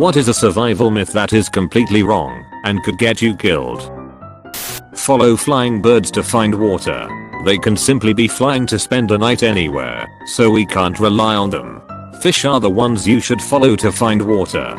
What is a survival myth that is completely wrong and could get you killed? Follow flying birds to find water. They can simply be flying to spend a night anywhere, so we can't rely on them. Fish are the ones you should follow to find water.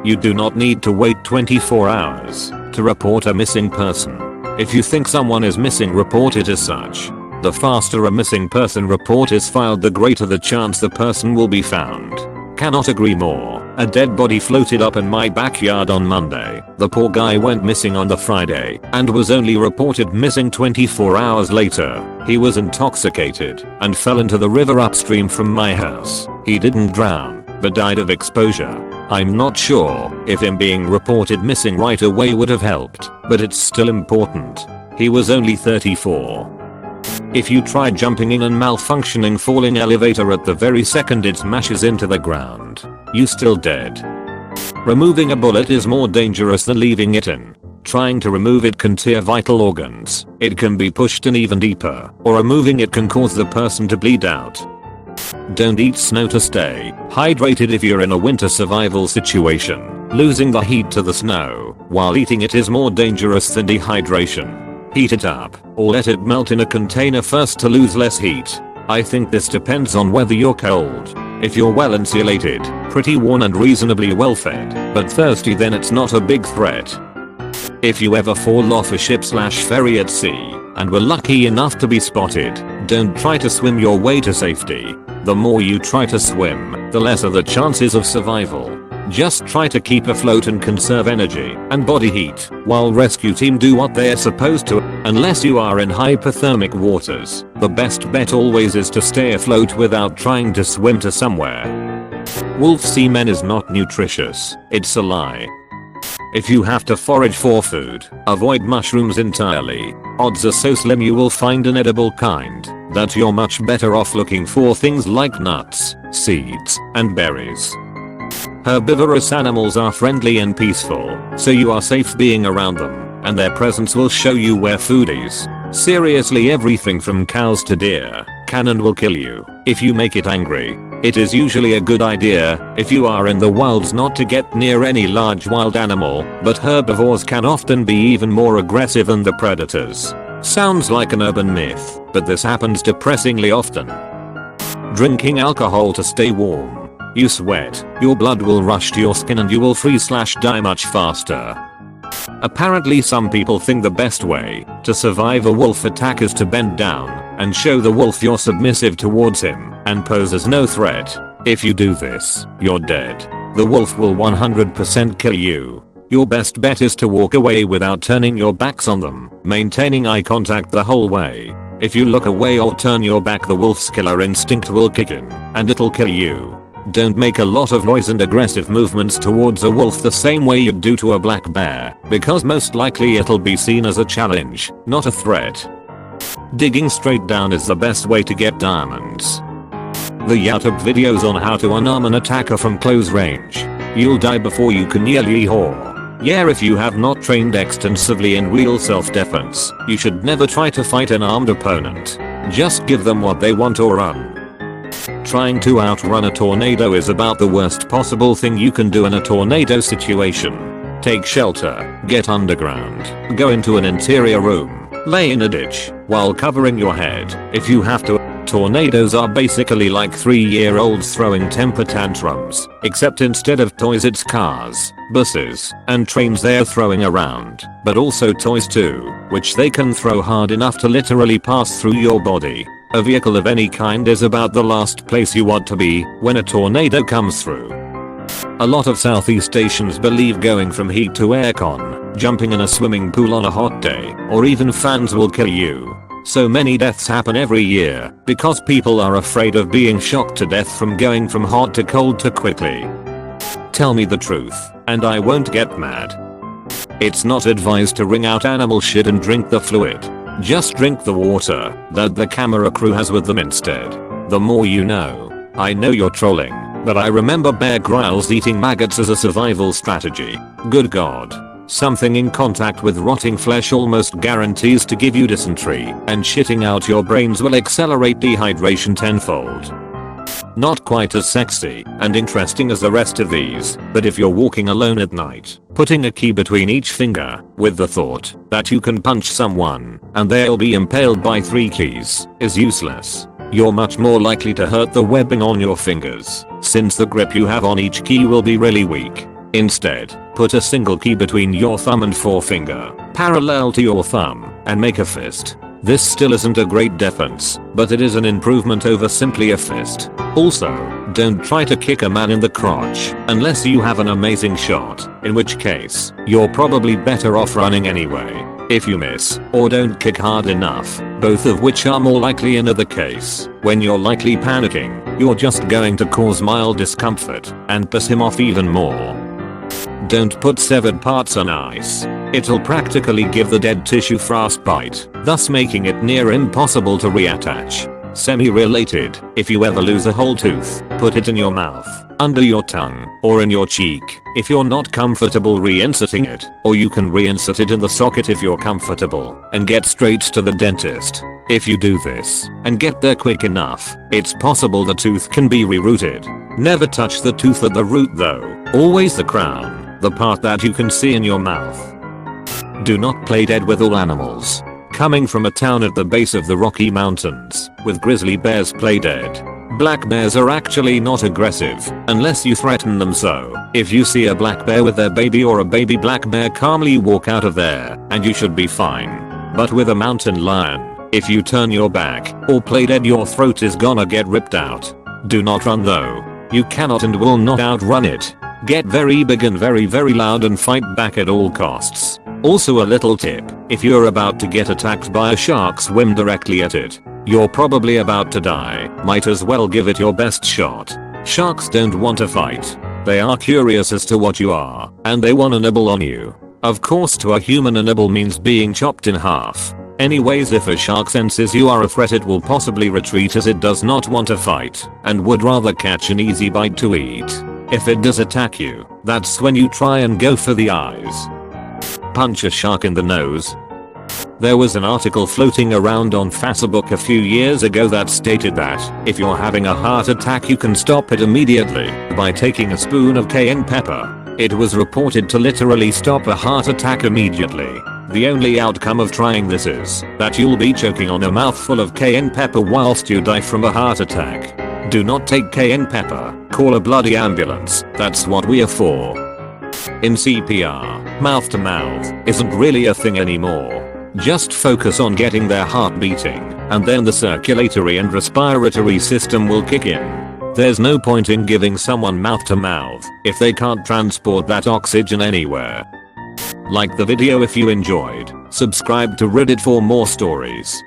You do not need to wait 24 hours to report a missing person. If you think someone is missing, report it as such. The faster a missing person report is filed, the greater the chance the person will be found. Cannot agree more. A dead body floated up in my backyard on Monday. The poor guy went missing on the Friday and was only reported missing 24 hours later. He was intoxicated and fell into the river upstream from my house. He didn't drown, but died of exposure. I'm not sure if him being reported missing right away would have helped, but it's still important. He was only 34. If you try jumping in an malfunctioning falling elevator at the very second it smashes into the ground, you still dead. Removing a bullet is more dangerous than leaving it in. Trying to remove it can tear vital organs, it can be pushed in even deeper, or removing it can cause the person to bleed out. Don't eat snow to stay hydrated if you're in a winter survival situation. Losing the heat to the snow while eating it is more dangerous than dehydration. Heat it up, or let it melt in a container first to lose less heat. I think this depends on whether you're cold. If you're well insulated, pretty worn and reasonably well fed, but thirsty, then it's not a big threat. If you ever fall off a ship/ferry at sea and were lucky enough to be spotted, don't try to swim your way to safety. The more you try to swim, the lesser the chances of survival. Just try to keep afloat and conserve energy and body heat while rescue team do what they're supposed to. Unless you are in hypothermic waters, the best bet always is to stay afloat without trying to swim to somewhere. Wolf semen is not nutritious, it's a lie. If you have to forage for food, avoid mushrooms entirely. Odds are so slim you will find an edible kind that you're much better off looking for things like nuts, seeds, and berries. Herbivorous animals are friendly and peaceful, so you are safe being around them, and their presence will show you where food is. Seriously, everything from cows to deer can and will kill you if you make it angry. It is usually a good idea, if you are in the wilds, not to get near any large wild animal, but herbivores can often be even more aggressive than the predators. Sounds like an urban myth, but this happens depressingly often. Drinking alcohol to stay warm. You sweat, your blood will rush to your skin and you will freeze/die much faster. Apparently some people think the best way to survive a wolf attack is to bend down and show the wolf you're submissive towards him and pose as no threat. If you do this, you're dead. The wolf will 100% kill you. Your best bet is to walk away without turning your backs on them, maintaining eye contact the whole way. If you look away or turn your back, the wolf's killer instinct will kick in and it'll kill you. Don't make a lot of noise and aggressive movements towards a wolf the same way you'd do to a black bear, because most likely it'll be seen as a challenge, not a threat. Digging straight down is the best way to get diamonds. The YouTube videos on how to unarm an attacker from close range. You'll die before you can nearly haw. Yeah, if you have not trained extensively in real self-defense, you should never try to fight an armed opponent. Just give them what they want or run. Trying to outrun a tornado is about the worst possible thing you can do in a tornado situation. Take shelter, get underground, go into an interior room, lay in a ditch while covering your head if you have to. Tornadoes are basically like 3-year-olds throwing temper tantrums, except instead of toys it's cars, buses, and trains they're throwing around, but also toys too, which they can throw hard enough to literally pass through your body. A vehicle of any kind is about the last place you want to be when a tornado comes through. A lot of Southeast Asians believe going from heat to aircon, jumping in a swimming pool on a hot day, or even fans will kill you. So many deaths happen every year because people are afraid of being shocked to death from going from hot to cold too quickly. Tell me the truth, and I won't get mad. It's not advised to wring out animal shit and drink the fluid. Just drink the water that the camera crew has with them instead. The more you know. I know you're trolling, but I remember Bear Grylls eating maggots as a survival strategy. Good god. Something in contact with rotting flesh almost guarantees to give you dysentery, and shitting out your brains will accelerate dehydration tenfold. Not quite as sexy and interesting as the rest of these, but if you're walking alone at night, putting a key between each finger with the thought that you can punch someone and they'll be impaled by 3 keys is useless. You're much more likely to hurt the webbing on your fingers, since the grip you have on each key will be really weak. Instead, put a single key between your thumb and forefinger, parallel to your thumb, and make a fist. This still isn't a great defense, but it is an improvement over simply a fist. Also, don't try to kick a man in the crotch unless you have an amazing shot, in which case, you're probably better off running anyway. If you miss, or don't kick hard enough, both of which are more likely in either case, when you're likely panicking, you're just going to cause mild discomfort and piss him off even more. Don't put severed parts on ice. It'll practically give the dead tissue frostbite, thus making it near impossible to reattach. Semi-related, if you ever lose a whole tooth, put it in your mouth, under your tongue, or in your cheek, if you're not comfortable reinserting it, or you can reinsert it in the socket if you're comfortable, and get straight to the dentist. If you do this, and get there quick enough, it's possible the tooth can be rerouted. Never touch the tooth at the root though, always the crown, the part that you can see in your mouth. Do not play dead with all animals. Coming from a town at the base of the Rocky Mountains, with grizzly bears play dead. Black bears are actually not aggressive, unless you threaten them, so if you see a black bear with their baby or a baby black bear, calmly walk out of there, and you should be fine. But with a mountain lion, if you turn your back, or play dead, your throat is gonna get ripped out. Do not run though. You cannot and will not outrun it. Get very big and very loud and fight back at all costs. Also a little tip, if you're about to get attacked by a shark, swim directly at it. You're probably about to die, might as well give it your best shot. Sharks don't want to fight. They are curious as to what you are, and they want to nibble on you. Of course, to a human a nibble means being chopped in half. Anyways, if a shark senses you are a threat, it will possibly retreat as it does not want to fight, and would rather catch an easy bite to eat. If it does attack you, that's when you try and go for the eyes. Punch a shark in the nose. There was an article floating around on Facebook a few years ago that stated that if you're having a heart attack, you can stop it immediately by taking a spoon of cayenne pepper. It was reported to literally stop a heart attack immediately. The only outcome of trying this is that you'll be choking on a mouthful of cayenne pepper whilst you die from a heart attack. Do not take cayenne pepper. Call a bloody ambulance. That's what we are for. In CPR, mouth to mouth isn't really a thing anymore. Just focus on getting their heart beating, and then the circulatory and respiratory system will kick in. There's no point in giving someone mouth to mouth if they can't transport that oxygen anywhere. Like the video if you enjoyed, subscribe to Reddit for more stories.